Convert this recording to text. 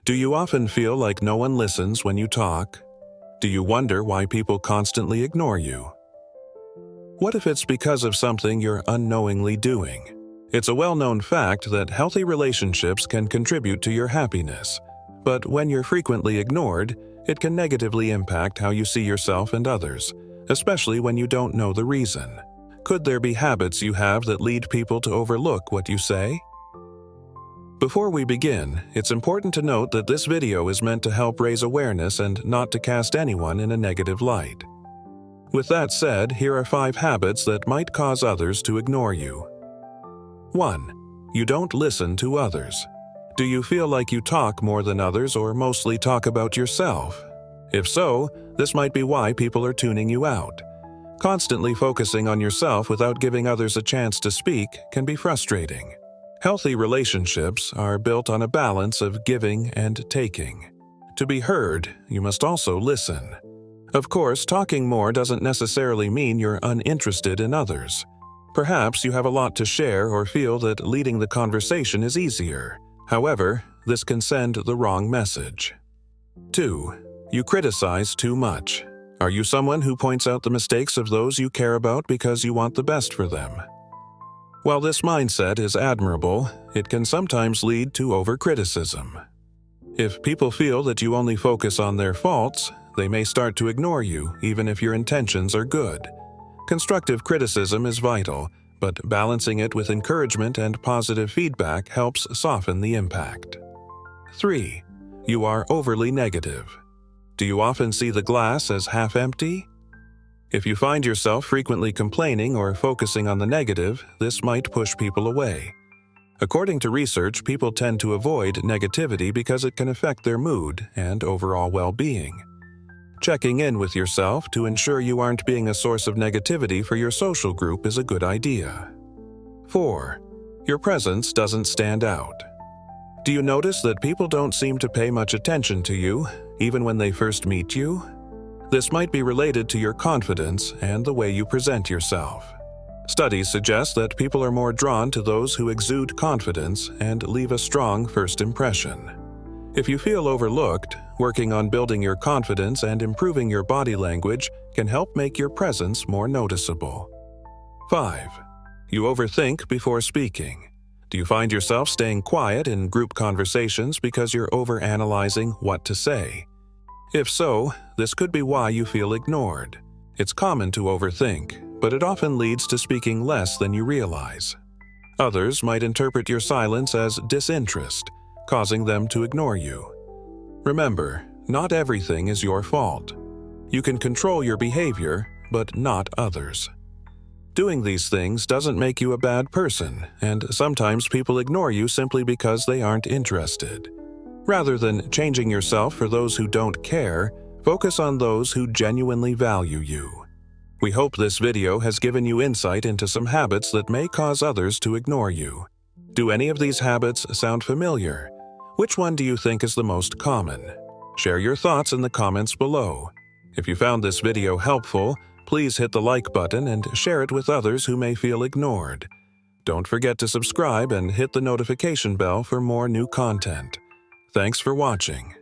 Do you often feel like no one listens when you talk? Do you wonder why people constantly ignore you? What if it's because of something you're unknowingly doing? It's a well-known fact that healthy relationships can contribute to your happiness, but when you're frequently ignored, it can negatively impact how you see yourself and others, especially when you don't know the reason. Could there be habits you have that lead people to overlook what you say? Before we begin, it's important to note that this video is meant to help raise awareness and not to cast anyone in a negative light. With that said, here are 5 habits that might cause others to ignore you. 1. You don't listen to others. Do you feel like you talk more than others or mostly talk about yourself? If so, this might be why people are tuning you out. Constantly focusing on yourself without giving others a chance to speak can be frustrating. Healthy relationships are built on a balance of giving and taking. To be heard, you must also listen. Of course, talking more doesn't necessarily mean you're uninterested in others. Perhaps you have a lot to share or feel that leading the conversation is easier. However, this can send the wrong message. 2. You criticize too much. Are you someone who points out the mistakes of those you care about because you want the best for them? While this mindset is admirable, it can sometimes lead to overcriticism. If people feel that you only focus on their faults, they may start to ignore you even if your intentions are good. Constructive criticism is vital, but balancing it with encouragement and positive feedback helps soften the impact. 3. You are overly negative. Do you often see the glass as half empty? If you find yourself frequently complaining or focusing on the negative, this might push people away. According to research, people tend to avoid negativity because it can affect their mood and overall well-being. Checking in with yourself to ensure you aren't being a source of negativity for your social group is a good idea. 4. Your presence doesn't stand out. Do you notice that people don't seem to pay much attention to you, even when they first meet you? This might be related to your confidence and the way you present yourself. Studies suggest that people are more drawn to those who exude confidence and leave a strong first impression. If you feel overlooked, working on building your confidence and improving your body language can help make your presence more noticeable. 5. You overthink before speaking. Do you find yourself staying quiet in group conversations because you're overanalyzing what to say? If so, this could be why you feel ignored. It's common to overthink, but it often leads to speaking less than you realize. Others might interpret your silence as disinterest, causing them to ignore you. Remember, not everything is your fault. You can control your behavior, but not others. Doing these things doesn't make you a bad person, and sometimes people ignore you simply because they aren't interested. Rather than changing yourself for those who don't care, focus on those who genuinely value you. We hope this video has given you insight into some habits that may cause others to ignore you. Do any of these habits sound familiar? Which one do you think is the most common? Share your thoughts in the comments below. If you found this video helpful, please hit the like button and share it with others who may feel ignored. Don't forget to subscribe and hit the notification bell for more new content. Thanks for watching.